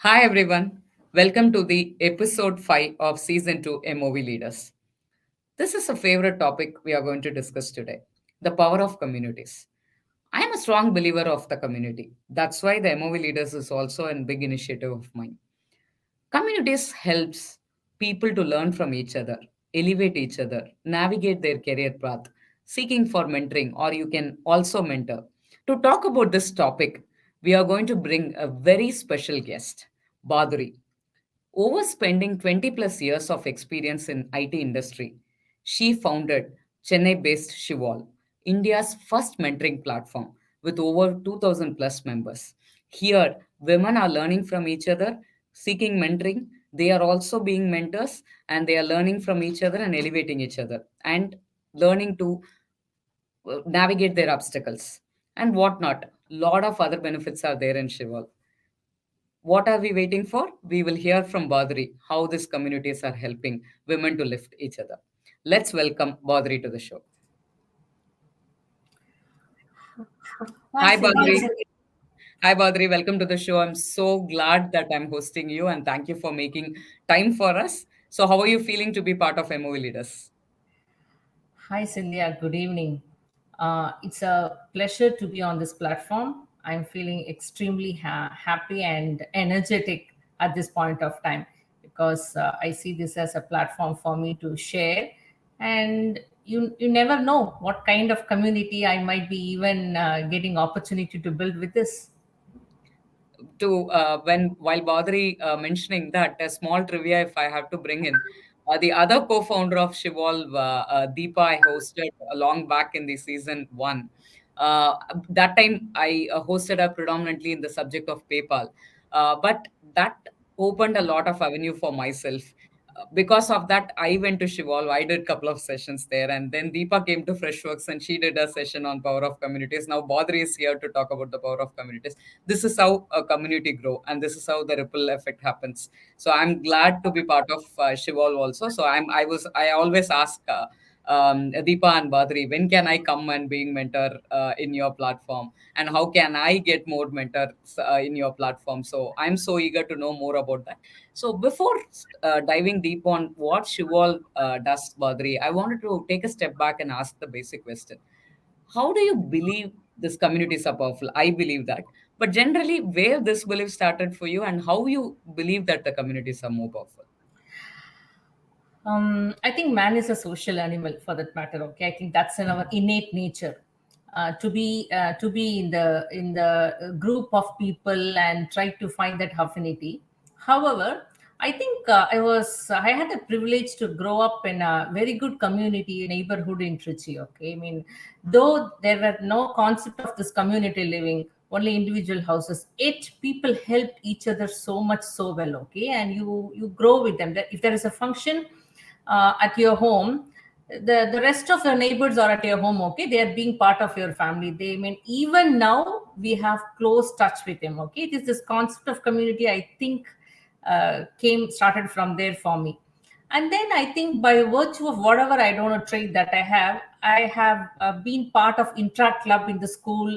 Hi everyone, welcome to the episode 5 of season 2 MOV Leaders. This is a favorite topic we are going to discuss today, the power of communities. I am a strong believer of the community. That's why the MOV Leaders is also a big initiative of mine. Communities helps people to learn from each other, elevate each other, navigate their career path, seeking for mentoring, or you can also mentor. To talk about this topic, we are going to bring a very special guest, Bhaduri. Overspending 20 plus years of experience in IT industry, she founded Chennai-based Shevolve, India's first mentoring platform with over 2000 plus members. Here, women are learning from each other, seeking mentoring. They are also being mentors and they are learning from each other and elevating each other and learning to navigate their obstacles and whatnot. Lot of other benefits are there in Shevolve. What are we waiting for? We will hear from Badri how these communities are helping women to lift each other. Let's welcome Badri to the show. Hi, Hi, Cindy. Badri. Hi, Badri. Welcome to the show. I'm so glad that I'm hosting you and thank you for making time for us. So, how are you feeling to be part of MOV Leaders? Hi, Cynthia. Good evening. It's a pleasure to be on this platform. I'm feeling extremely happy and energetic at this point of time because I see this as a platform for me to share. And you never know what kind of community I might be even getting opportunity to build with this. To when while Badri mentioning that a small trivia, if I have to bring in the other co-founder of Shivolve, Deepa, I hosted a long back in the season one. Uh, that time I hosted her predominantly in the subject of PayPal, but that opened a lot of avenue for myself. Because of that, I went to Shivolve. I did a couple of sessions there, and then Deepa came to Freshworks and she did a session on power of communities. Now Badri is here to talk about the power of communities. This is how a community grow and this is how the ripple effect happens. So I'm glad to be part of Shivol also. So I always ask Deepa and Badri, when can I come and being mentor in your platform, and how can I get more mentors in your platform? So I'm so eager to know more about that. So before diving deep on what Shivol does, Badri, I wanted to take a step back and ask the basic question. How do you believe these communities are powerful? I believe that. But generally, where this belief started for you and how you believe that the communities are more powerful? I think man is a social animal for that matter. Okay, I think that's in our innate nature. To be in the group of people and try to find that affinity. However, I think I had the privilege to grow up in a very good community neighborhood in Trichy. Okay, I mean, though there were no concept of this community living, only individual houses, yet people helped each other so much so well. Okay, and you grow with them. That if there is a function at your home, the rest of your neighbors are at your home. Okay, they are being part of your family. They mean even now we have close touch with them. Okay, it is this concept of community, I think, came started from there for me. And then I think by virtue of whatever I don't know trait that I have been part of interact club in the school,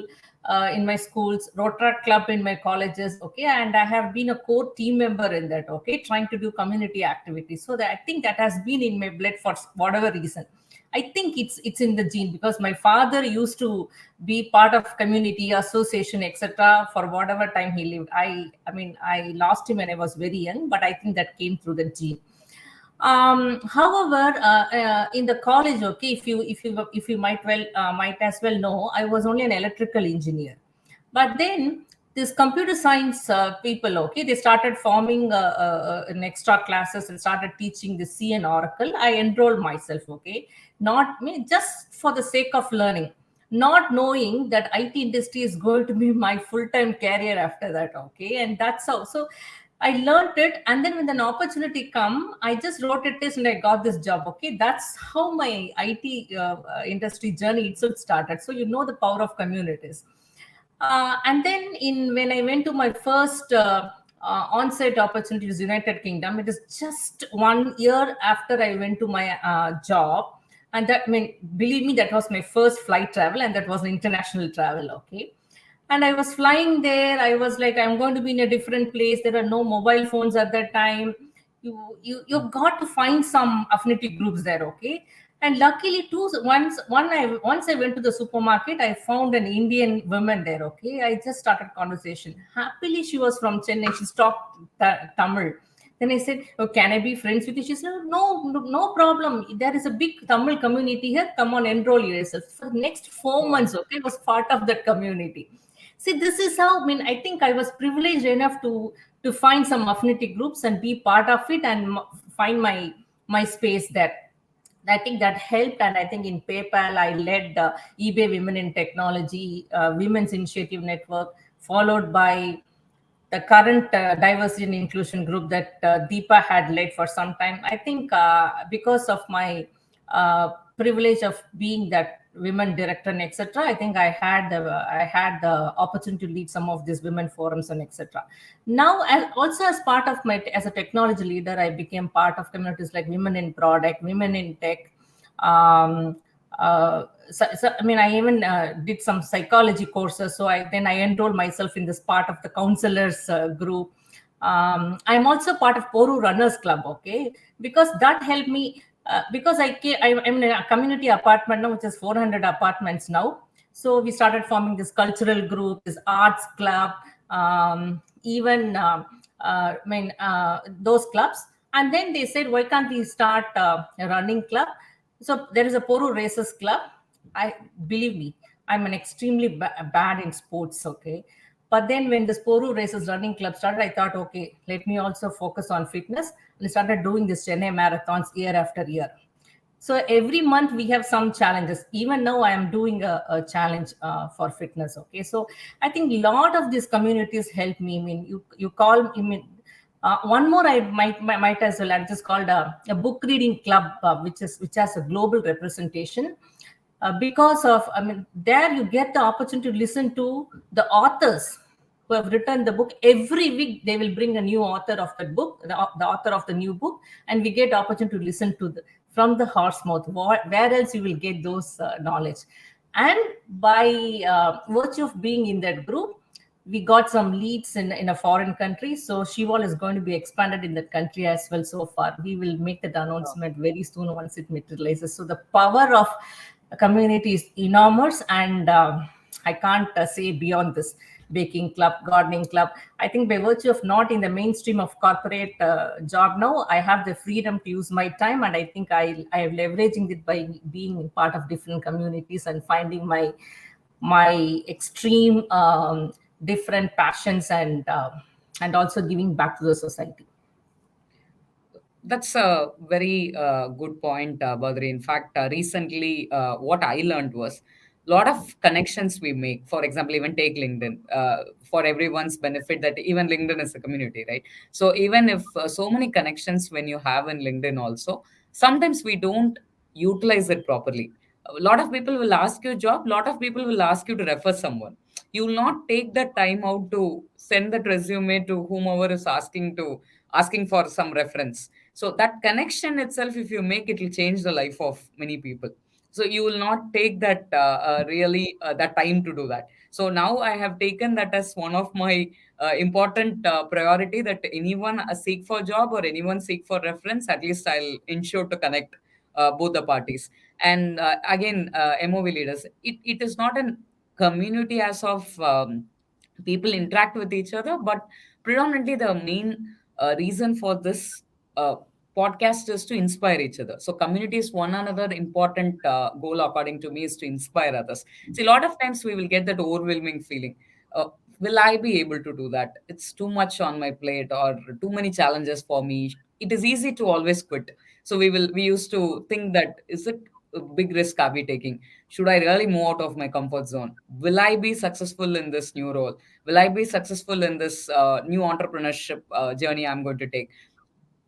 in my schools, Rotaract club in my colleges. Okay, and I have been a core team member in that. Okay, trying to do community activities. So that I think that has been in my blood for whatever reason. I think it's in the gene because my father used to be part of community association, etc. For whatever time he lived. I mean I lost him when I was very young, but I think that came through the gene. However, in the college, okay, if you might as well know, I was only an electrical engineer. But then this computer science people, okay, they started forming an extra classes and started teaching the C and Oracle. I enrolled myself, okay, not me, just for the sake of learning, not knowing that IT industry is going to be my full-time career after that, okay, and that's how. So I learned it, and then when an opportunity come, I just wrote a test and I got this job. Okay, that's how my IT industry journey itself started. So you know the power of communities. And then in when I went to my first on-site opportunity was United Kingdom. It is just 1 year after I went to my job, and that mean believe me, that was my first flight travel, and that was an international travel. Okay, And I was flying there. I was like, I'm going to be in a different place. There are no mobile phones at that time. You've got to find some affinity groups there, okay? And luckily, once I went to the supermarket, I found an Indian woman there, okay? I just started conversation. Happily, she was from Chennai. She talked Tamil. Then I said, "Oh, can I be friends with you?" She said, "No, no, no problem. There is a big Tamil community here. Come on, enroll yourself." For the next 4 months, okay, I was part of that community. See, this is how, I mean, I think I was privileged enough to find some affinity groups and be part of it and find my space there. I think that helped, and I think in PayPal I led eBay Women in Technology, Women's Initiative Network, followed by the current diversity and inclusion group that Deepa had led for some time. I think because of my privilege of being that women director and etc. I think I had the opportunity to lead some of these women forums and etc. Now, also as part of my as a technology leader, I became part of communities like Women in Product, Women in Tech. Um, I mean, I even did some psychology courses. So I enrolled myself in this part of the counselors group. I'm also part of Poru Runners Club, okay, because that helped me. Because I'm in a community apartment now, which is 400 apartments now. So we started forming this cultural group, this arts club, even those clubs. And then they said, why can't we start a running club? So there is a Poro Races Club. I believe me, I'm an extremely bad in sports. Okay, but then when the Sporu Races Running Club started, I thought, okay, let me also focus on fitness, and started doing this Chennai marathons year after year. So every month we have some challenges. Even now, I am doing a challenge for fitness. Okay, so I think a lot of these communities help me. I mean, you call. I mean, one more I might as well. I just called a book reading club, which has a global representation. Because of, I mean, there you get the opportunity to listen to the authors who have written the book. Every week they will bring a new author of that book, the author of the new book, and we get opportunity to listen to from the horse mouth. Where else you will get those knowledge? And by virtue of being in that group, we got some leads in a foreign country. So Shevolve is going to be expanded in that country as well. So far, we will make that announcement very soon once it materializes. So the power of a community is enormous, and I can't say beyond this. Baking club, gardening club. I think by virtue of not in the mainstream of corporate job now, I have the freedom to use my time, and I think I am leveraging it by being part of different communities and finding my extreme different passions, and also giving back to the society. That's a very good point, Badri. In fact, recently, what I learned was a lot of connections we make. For example, even take LinkedIn, for everyone's benefit, that even LinkedIn is a community, right? So even if so many connections when you have in LinkedIn also, sometimes we don't utilize it properly. A lot of people will ask you a job. A lot of people will ask you to refer someone. You will not take that time out to send that resume to whomever is asking for some reference. So that connection itself, if you make, it will change the life of many people. So you will not take that really that time to do that. So now I have taken that as one of my important priority, that anyone seek for job or anyone seek for reference, at least I'll ensure to connect both the parties. And again, MOV leaders, it is not an community as of people interact with each other, but predominantly the main reason for this uh, podcast is to inspire each other. So community is one another important goal, according to me, is to inspire others. See, a lot of times we will get that overwhelming feeling. Uh, will I be able to do that? It's too much on my plate, or too many challenges for me. It is easy to always quit. So we used to think that, is it a big risk are we taking? Should I really move out of my comfort zone? Will I be successful in this new role? Will I be successful in this new entrepreneurship journey I'm going to take?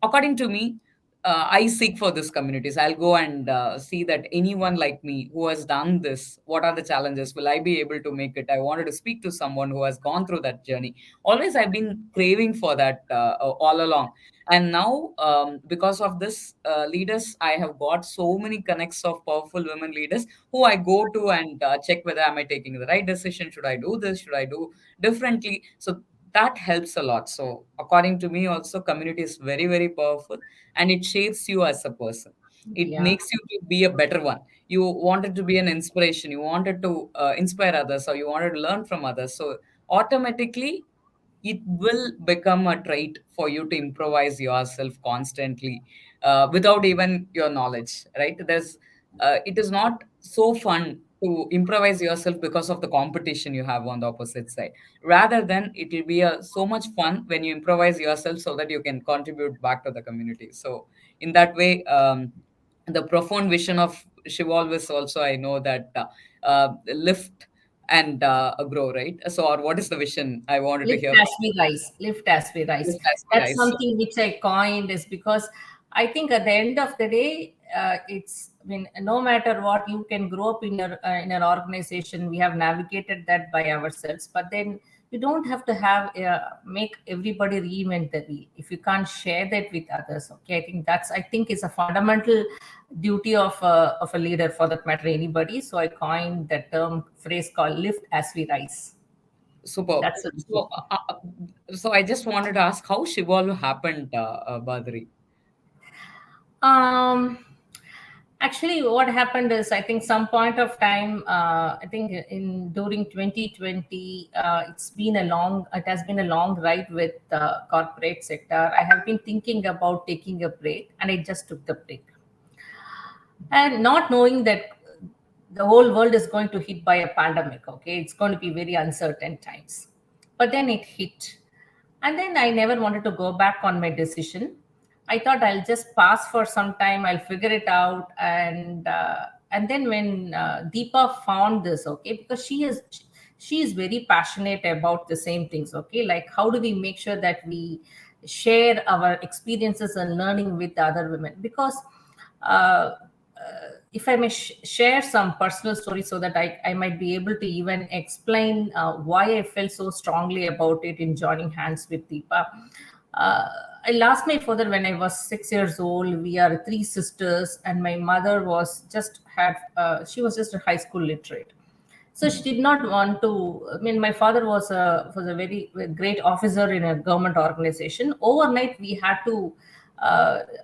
According to me, I seek for these communities. I'll go and see that anyone like me who has done this, what are the challenges? Will I be able to make it? I wanted to speak to someone who has gone through that journey. Always, I've been craving for that all along. And now, because of this leaders, I have got so many connects of powerful women leaders who I go to and check whether am I taking the right decision? Should I do this? Should I do differently? So that helps a lot. So according to me, also community is very, very powerful, and it shapes you as a person. It Yeah. makes you to be a better one. You wanted to be an inspiration. You wanted to inspire others, or you wanted to learn from others. So automatically, it will become a trait for you to improvise yourself constantly without even your knowledge, right? It is not so fun to improvise yourself because of the competition you have on the opposite side. Rather than it will be so much fun when you improvise yourself so that you can contribute back to the community. So in that way, the profound vision of Shevolve is also, I know that lift and grow, right? So, or what is the vision? I wanted to Lift hear as from we rise. Lift as we rise. lift as we That's rise. So, something which I coined, is because I think at the end of the day, it's, I mean, no matter what, you can grow up in an organization. We have navigated that by ourselves, but then you don't have to have make everybody reinvent the wheel if you can't share that with others. Okay, I think that's, I think, is a fundamental duty of a leader, for that matter, anybody. So I coined that term phrase called "lift as we rise." superb. That's a So, so I just wanted to ask how Shevolve happened, Badri. Um, Actually, what happened is, I think some point of time, I think in during 2020, it has been a long ride with the corporate sector. I have been thinking about taking a break, and I just took the break, and not knowing that the whole world is going to hit by a pandemic. Okay, it's going to be very uncertain times, but then it hit, and then I never wanted to go back on my decision. I thought I'll just pass for some time, I'll figure it out. And then when Deepa found this, okay, because she is very passionate about the same things. Okay, like how do we make sure that we share our experiences and learning with other women? Because uh, if I may share some personal stories, so that I might be able to even explain why I felt so strongly about it in joining hands with Deepa. Uh, I lost my father when I was 6 years old. We are three sisters, and my mother she was just a high school literate. So she did not want to. I mean, my father was a very great officer in a government organization. Overnight, we had to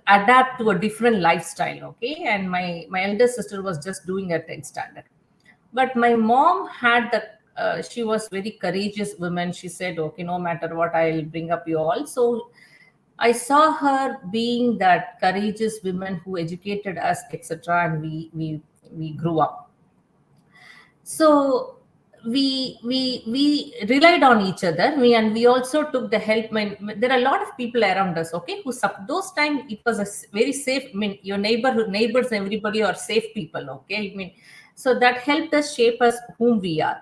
adapt to a different lifestyle. Okay, and my elder sister was just doing a 10th standard. But my mom had the. She was very courageous woman. She said, "Okay, no matter what, I'll bring up you all." So I saw her being that courageous woman who educated us, etc., and we grew up. So we relied on each other. We also took the help. There are a lot of people around us, okay, those time it was very safe. I mean, your neighbors, everybody are safe people, okay. I mean, so that helped us shape us whom we are.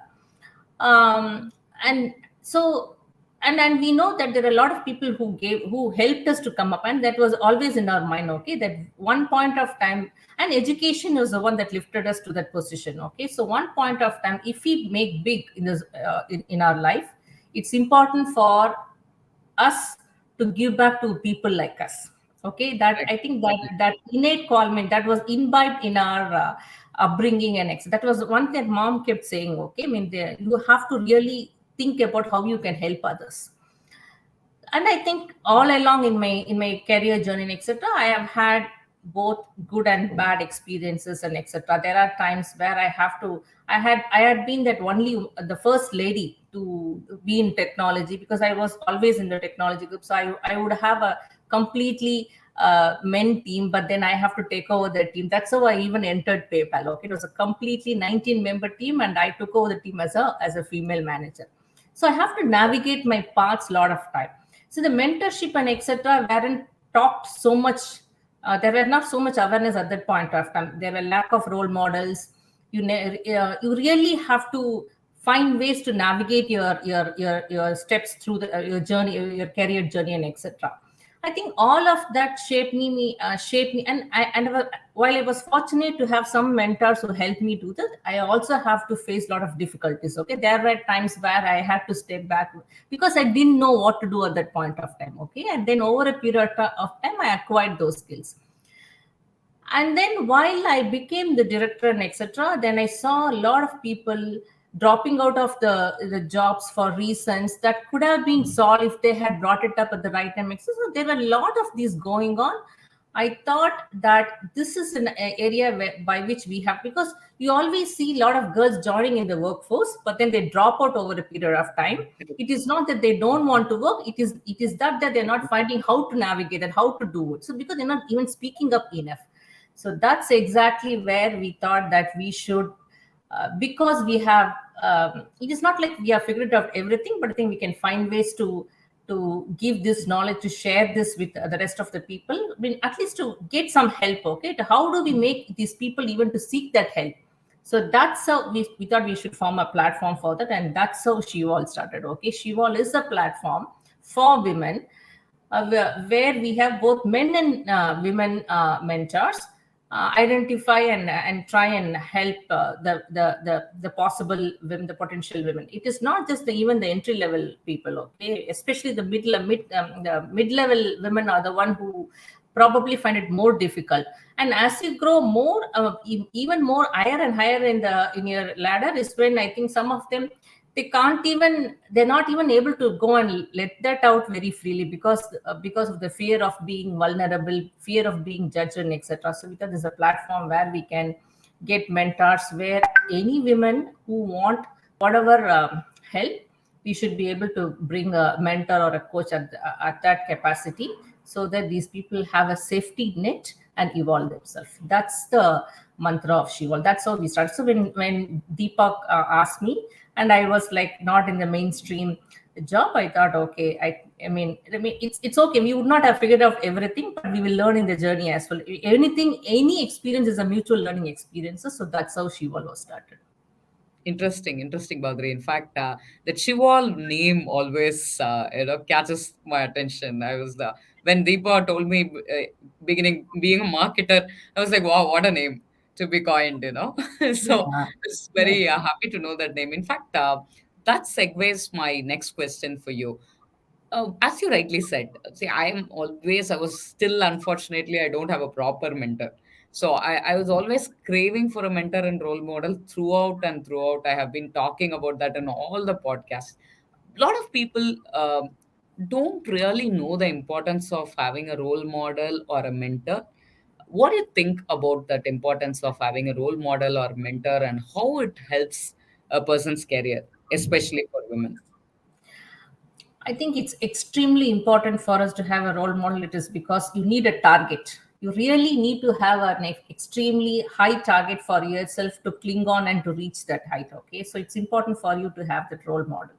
And so, and we know that there are a lot of people who helped us to come up, and that was always in our mind, okay, that one point of time, and education was the one that lifted us to that position. Okay, so one point of time, if we make big in this in our life, it's important for us to give back to people like us. Okay, that Correct. I think that innate calling, that was imbibed in our upbringing, and that was one thing mom kept saying. Okay, I mean, you have to really think about how you can help others. And I think all along in my career journey and etc., I have had both good and bad experiences and etc. There are times where I had been that only the first lady to be in technology, because I was always in the technology group. So I would have a completely men team, but then I have to take over the team. That's how I even entered PayPal. Okay, it was a completely 19-member team, and I took over the team as a female manager. So I have to navigate my paths a lot of time. So the mentorship and etc. weren't taught so much. There were not so much awareness at that point of time. There were lack of role models. You really have to find ways to navigate your steps through your journey, your career journey, and etc. I think all of that shaped me, while I was fortunate to have some mentors who helped me do that, I also have to face a lot of difficulties. Okay, there were times where I had to step back because I didn't know what to do at that point of time. Okay, and then over a period of time, I acquired those skills. And then while I became the director and etc., then I saw a lot of people dropping out of the jobs for reasons that could have been solved if they had brought it up at the right time. So there were a lot of these going on. I thought that this is an area by which we have, because you always see a lot of girls joining in the workforce, but then they drop out over a period of time. It is not that they don't want to work. It is that they're not finding how to navigate and how to do it. So because they're not even speaking up enough. So that's exactly where we thought that we should, because we have, it is not like we have figured out everything, but I think we can find ways to give this knowledge, to share this with the rest of the people. I mean, at least to get some help. Okay, how do we make these people even to seek that help? So that's how we thought we should form a platform for that, and that's how Shevolve started. Okay, Shevolve is a platform for women, where we have both men and women mentors, identify and try and help the possible women, the potential women. It is not just even the entry level people. Okay, especially the mid level women are the one who probably find it more difficult. And as you grow more, even more higher and higher in your ladder, is when I think some of them, they're not even able to go and let that out very freely, because of the fear of being vulnerable, fear of being judged, and etc. So because there's a platform where we can get mentors, where any women who want whatever help, we should be able to bring a mentor or a coach at that capacity, so that these people have a safety net and evolve themselves. That's the mantra of Shiva. That's how we started. So when Deepak asked me, and I was like not in the mainstream job, I thought, okay, I mean, it's okay. We would not have figured out everything, but we will learn in the journey as well. Any experience is a mutual learning experiences. So that's how Shiva was started. Interesting, Badri. In fact, the Chival name always, catches my attention. I was when Deepa told me, beginning being a marketer, I was like, wow, what a name to be coined. So Yeah. it's Yeah. very happy to know that name. In fact, that segues my next question for you. As you rightly said, see, I was still, unfortunately, I don't have a proper mentor. So I was always craving for a mentor and role model throughout and throughout. I have been talking about that in all the podcasts. A lot of people don't really know the importance of having a role model or a mentor. What do you think about that importance of having a role model or mentor and how it helps a person's career, especially for women? I think it's extremely important for us to have a role model. It is because you need a target. You really need to have an extremely high target for yourself to cling on and to reach that height. Okay, so it's important for you to have that role model.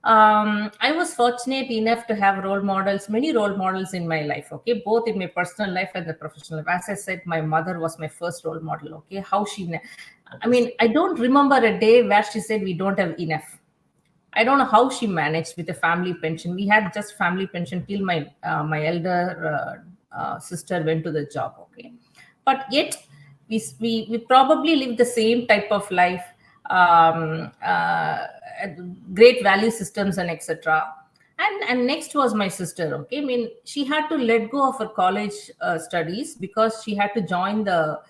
I was fortunate enough to have role models, many role models in my life. Okay, both in my personal life and the professional life. As I said, my mother was my first role model. Okay, I mean, I don't remember a day where she said we don't have enough. I don't know how she managed with a family pension. We had just family pension till my elder sister went to the job. Okay, but yet we probably live the same type of life, um, uh, great value systems and etc. And next was my sister. Okay, I mean, she had to let go of her college studies because she had to join the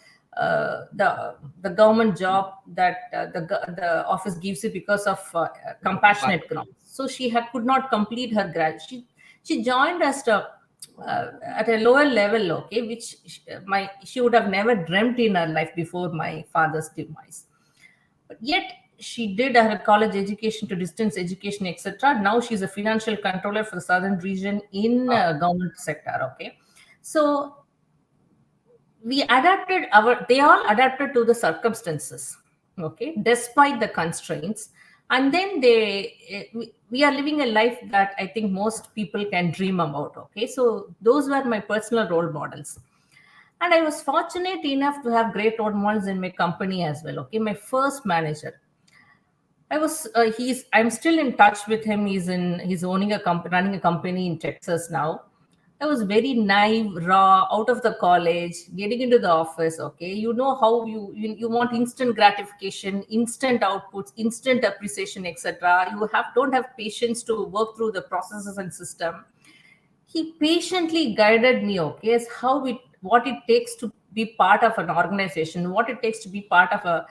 government job that the office gives you because of compassionate grounds. So could not complete her grad. She joined as at a lower level. Okay, which she would have never dreamt in her life before my father's demise. But yet she did her college education to distance education, etc. Now she's a financial controller for the southern region in government sector. Okay, so they all adapted to the circumstances. Okay, despite the constraints. And then we are living a life that I think most people can dream about. Okay, so those were my personal role models. And I was fortunate enough to have great role models in my company as well. Okay, my first manager, I'm still in touch with him. He's owning a company, running a company in Texas now. I was very naive, raw, out of the college, getting into the office. Okay, you know how you want instant gratification, instant outputs, instant appreciation, etc. You don't have patience to work through the processes and system. He patiently guided me, okay, as how it what it takes to be part of an organization, what it takes to be part of a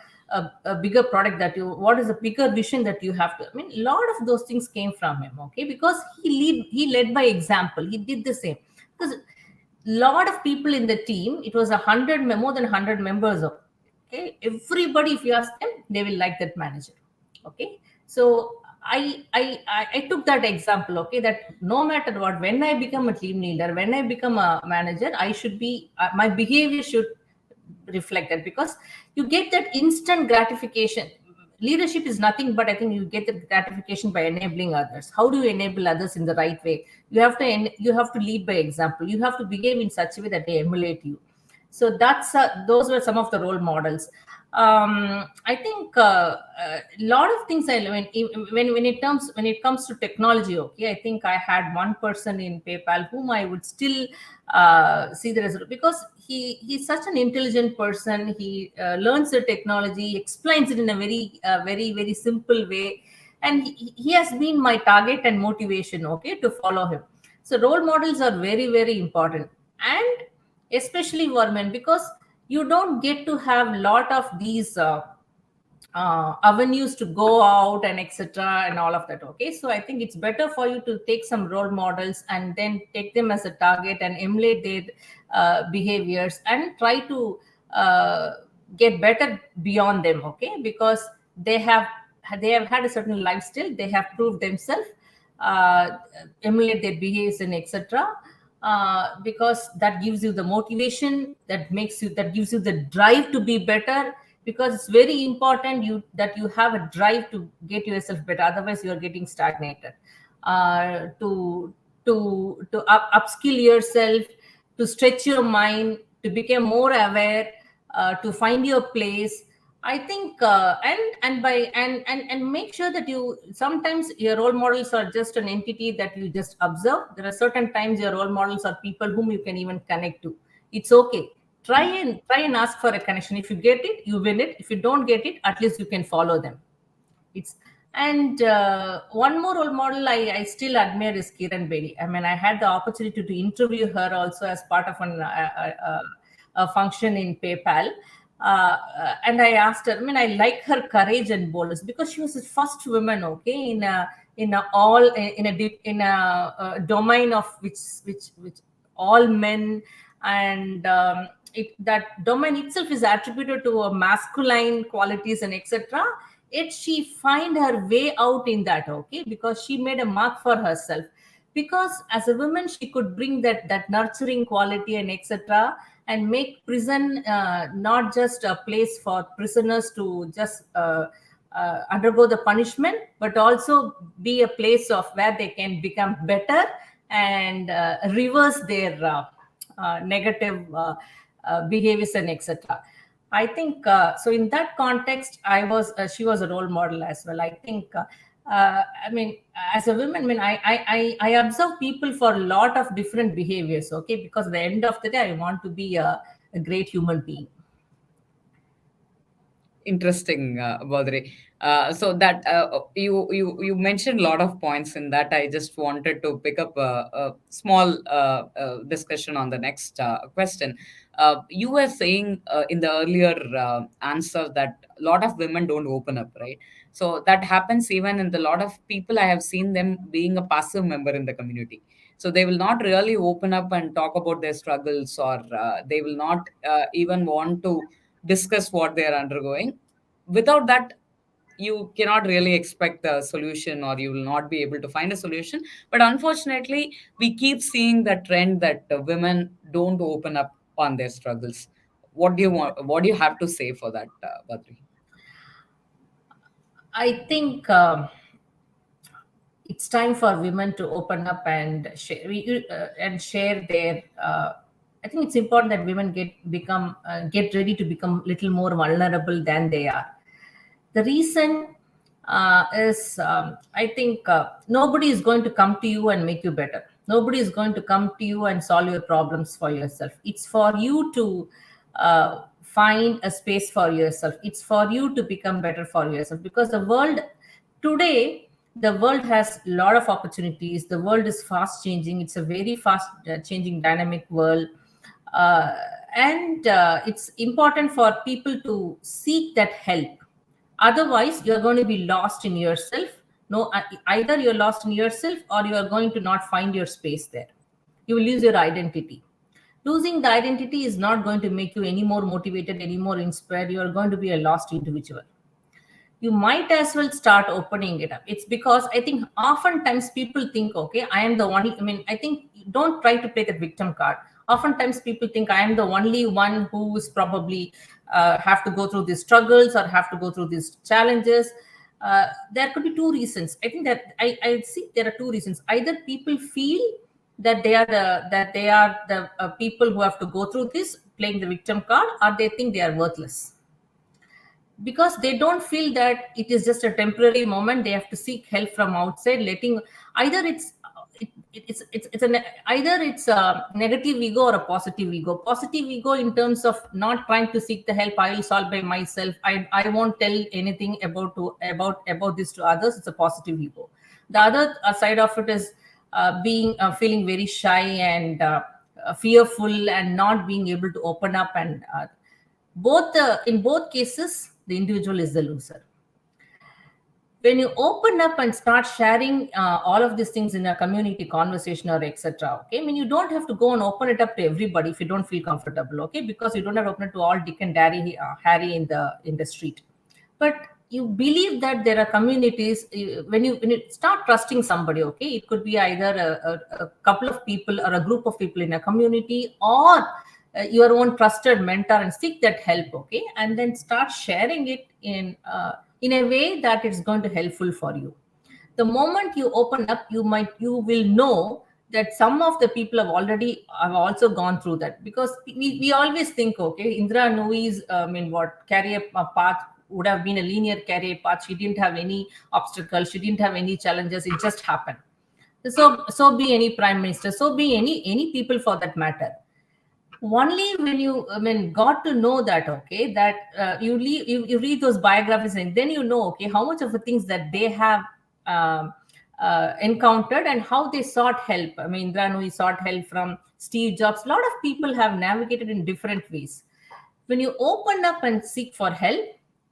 bigger product, that you what is a bigger vision that you have to. I mean, a lot of those things came from him, okay, because he led by example. He did the same because lot of people in the team, it was more than 100 members of, okay, everybody, if you ask them, they will like that manager. Okay, so I took that example, okay, that no matter what, when I become a team leader, when I become a manager, I should be my behavior should reflect that, because you get that instant gratification. Leadership is nothing but, I think, you get the gratification by enabling others. How do you enable others in the right way? You have to lead by example. You have to behave in such a way that they emulate you. So those were some of the role models. I think a lot of things I learned when it comes to technology. Okay, I think I had one person in PayPal whom I would still see the result, because he's such an intelligent person. He learns the technology, explains it in a very simple way, and he has been my target and motivation. Okay, to follow him. So role models are very important, and especially women, because you don't get to have lot of these avenues to go out and etc and all of that. Okay, so I think it's better for you to take some role models and then take them as a target and emulate their behaviors and try to uh, get better beyond them. Okay, because they have had a certain lifestyle, they have proved themselves, uh, emulate their behaviors and etc. Because that gives you the motivation, that gives you the drive to be better, because it's very important that you have a drive to get yourself better, otherwise you are getting stagnated. To upskill yourself, to stretch your mind, to become more aware, to find your place. I think and make sure that you, sometimes your role models are just an entity that you just observe. There are certain times your role models are people whom you can even connect to. It's okay. Try and ask for a connection. If you get it, you win it. If you don't get it, at least you can follow them. It's and one more role model I still admire is Kiran Bedi. I mean, I had the opportunity to interview her also as part of a function in PayPal. And I asked her. I mean, I like her courage and boldness, because she was the first woman, okay, in a domain of which all men, and that domain itself is attributed to masculine qualities and etc. Yet she find her way out in that, okay, because she made a mark for herself, because as a woman she could bring that nurturing quality and etc, and make prison not just a place for prisoners to just undergo the punishment, but also be a place of where they can become better and reverse their negative behaviors and etc. I think so. In that context, she was a role model as well. I think. I mean, as a woman, I mean, I observe people for a lot of different behaviors. Okay, because at the end of the day, I want to be a great human being. Interesting, Bhaduri. So that you mentioned a lot of points in that. I just wanted to pick up a small discussion on the next question. You were saying in the earlier answer that a lot of women don't open up, right? So that happens even in the lot of people. I have seen them being a passive member in the community. So they will not really open up and talk about their struggles, or they will not even want to discuss what they are undergoing. Without that, you cannot really expect a solution, or you will not be able to find a solution. But unfortunately, we keep seeing the trend that women don't open up on their struggles. What do you have to say for that, Badri? I think it's time for women to open up and share their. I think it's important that women get ready to become little more vulnerable than they are. The reason is, I think, nobody is going to come to you and make you better. Nobody is going to come to you and solve your problems for yourself. It's for you to find a space for yourself. It's for you to become better for yourself, because the world today, the world has a lot of opportunities. The world is fast changing. It's a very fast changing dynamic world. uh, and it's important for people to seek that help. Otherwise you're going to be lost in yourself. No, either you're lost in yourself or you are going to not find your space there. You will lose your identity. Losing the identity is not going to make you any more motivated, any more inspired. You are going to be a lost individual. You might as well start opening it up. It's because I think oftentimes people think, okay, I am the only, I mean, I think don't try to play the victim card. Oftentimes people think I am the only one who is probably have to go through these struggles or have to go through these challenges. There could be two reasons. I think that I see there are two reasons. Either people feel that they are the people who have to go through this playing the victim card, or they think they are worthless, because they don't feel that it is just a temporary moment. They have to seek help from outside, letting either it's either it's a negative ego or a positive ego. Positive ego in terms of not trying to seek the help. I will solve by myself. I won't tell anything about this to others. It's a positive ego. The other side of it is being feeling very shy and fearful and not being able to open up, and in both cases the individual is the loser. When you open up and start sharing all of these things in a community conversation or etc., okay, I mean, you don't have to go and open it up to everybody if you don't feel comfortable, okay, because you don't have to open it to all Dick and Harry in the street. But you believe that there are communities. When you start trusting somebody, okay, it could be either a couple of people or a group of people in a community, or your own trusted mentor, and seek that help, okay, and then start sharing it in a way that it's going to helpful for you. The moment you open up, you will know that some of the people have also gone through that, because we always think, okay, Indra Nui's career path would have been a linear career path. She didn't have any obstacles, she didn't have any challenges, it just happened. So be any prime minister, so be any people for that matter. Only when you got to know that, okay, that you read those biographies, and then you know, okay, how much of the things that they have encountered and how they sought help. I mean, Indra Nooyi sought help from Steve Jobs. A lot of people have navigated in different ways. When you open up and seek for help,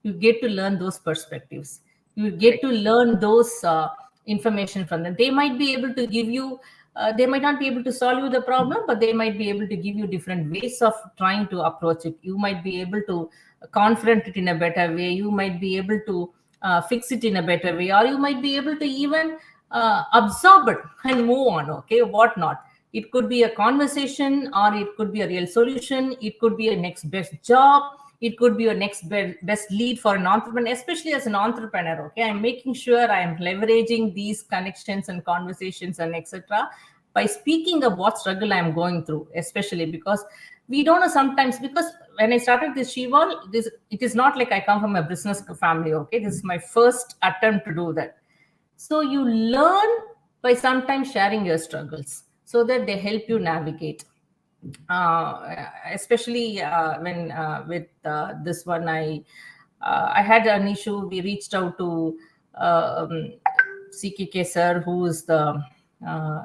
you get to learn those perspectives. You get to learn those information from them. They might be able to give you they might not be able to solve you the problem, but they might be able to give you different ways of trying to approach it. You might be able to confront it in a better way. You might be able to fix it in a better way, or you might be able to even absorb it and move on, okay, what not. It could be a conversation, or it could be a real solution. It could be a next best job. It could be your next best lead for an entrepreneur. Especially as an entrepreneur, okay, I'm making sure I am leveraging these connections and conversations and etc. by speaking of what struggle I'm going through, especially because we don't know sometimes. Because when I started this Shevolve, it is not like I come from a business family, okay. This is my first attempt to do that. So you learn by sometimes sharing your struggles so that they help you navigate. Especially when with this one, I had an issue. We reached out to CKK sir, who is the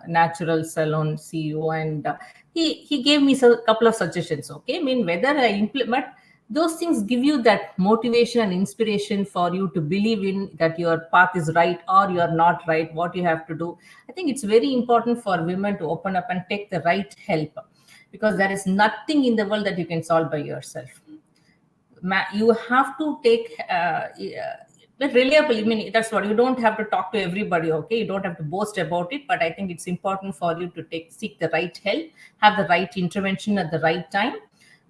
natural salon CEO, and he gave me a couple of suggestions. Okay, I mean, whether I implement those things, give you that motivation and inspiration for you to believe in that your path is right or you are not right, what you have to do. I think it's very important for women to open up and take the right help, because there is nothing in the world that you can solve by yourself. You have to take reliable. I mean, that's what, you don't have to talk to everybody, okay, you don't have to boast about it, but I think it's important for you to seek the right help, have the right intervention at the right time,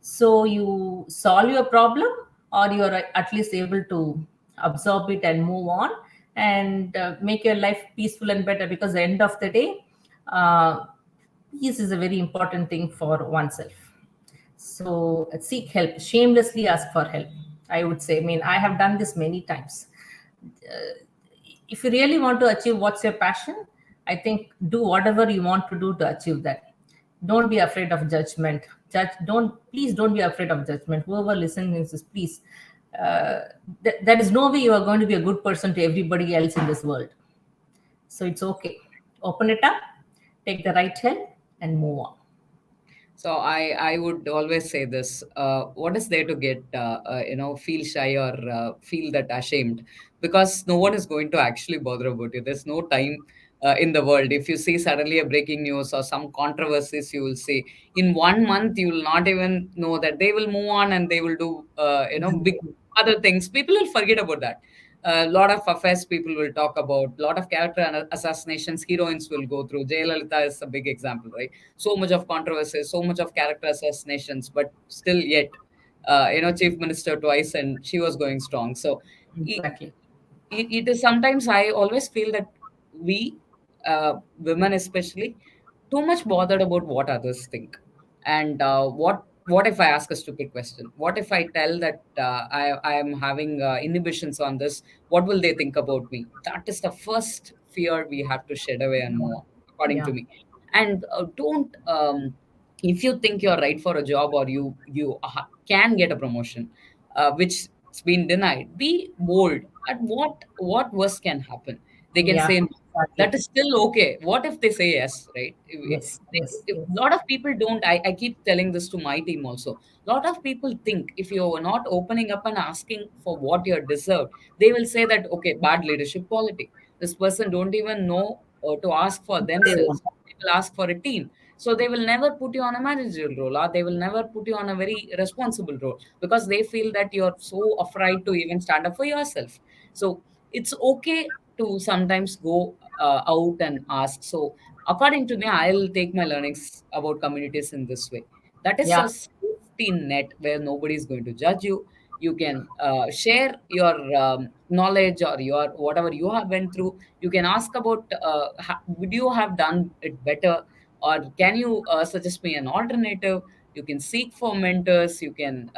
so you solve your problem, or you are at least able to absorb it and move on, and make your life peaceful and better. Because at the end of the day, peace is a very important thing for oneself. So seek help, shamelessly ask for help, I would say. I mean, I have done this many times. If you really want to achieve what's your passion, I think do whatever you want to do to achieve that. Don't be afraid of judgment. Don't, please don't be afraid of judgment. Whoever listens to this, please. Uh, there is no way you are going to be a good person to everybody else in this world. So it's okay. Open it up, take the right help, and move on. So I would always say this: what is there to get feel shy or feel that ashamed? Because no one is going to actually bother about you. There's no time in the world. If you see suddenly a breaking news or some controversies, you will see in 1 month you will not even know that they will move on and they will do big Exactly. other things. People will forget about that. A lot of affairs people will talk about, lot of character assassinations heroines will go through. Jayalalitha is a big example, right? So much of controversy, so much of character assassinations, but still yet, chief minister twice, and she was going strong. So it, Exactly. it is sometimes I always feel that we, women especially, too much bothered about what others think. And what if I ask a stupid question? What if I tell that I am having inhibitions on this? What will they think about me? That is the first fear we have to shed away and move on, according to Yeah. me. And don't if you think you're right for a job, or you can get a promotion which's been denied, be bold at what worse can happen. They can Yeah. say no. Exactly. That is still okay. What if they say yes, right? Yes. Yes. A Yes. lot of people don't. I keep telling this to my team also. A lot of people think if you're not opening up and asking for what you're deserved, they will say that, okay, bad leadership quality. This person don't even know to ask for What they themselves. want. They will ask for a team. So they will never put you on a managerial role, or they will never put you on a very responsible role, because they feel that you're so afraid to even stand up for yourself. So it's okay to sometimes go out and ask. So according to me, I'll take my learnings about communities in this way. That is Yeah. a safety net where nobody is going to judge you. You can share your knowledge or your whatever you have went through. You can ask about would you have done it better, or can you suggest me an alternative. You can seek for mentors. You can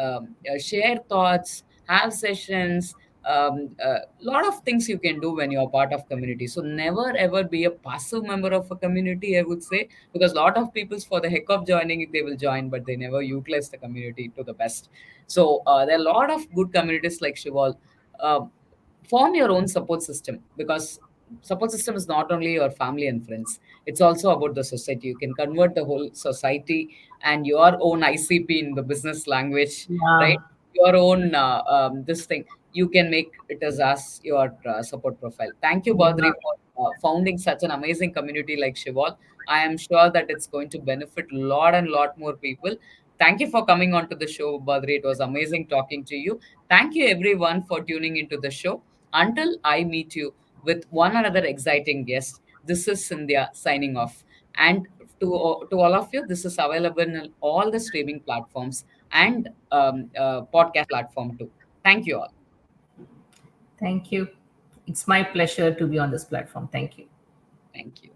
share thoughts, have sessions. Lot of things you can do when you're part of community. So never ever be a passive member of a community, I would say, because a lot of people, for the heck of joining, they will join, but they never utilize the community to the best. So there are a lot of good communities like Shival. Uh, Form your own support system, because support system is not only your family and friends, it's also about the society. You can convert the whole society and your own ICP in the business language, right? Yeah. Your own this thing, you can make it as your support profile. Thank you, Yeah. Badri, for founding such an amazing community like Shival. I am sure that it's going to benefit a lot and lot more people. Thank you for coming on to the show, Badri. It was amazing talking to you. Thank you, everyone, for tuning into the show. Until I meet you with one another exciting guest, this is Cynthia signing off. And to all of you, this is available in all the streaming platforms and podcast platform too. Thank you all. Thank you. It's my pleasure to be on this platform. Thank you. Thank you.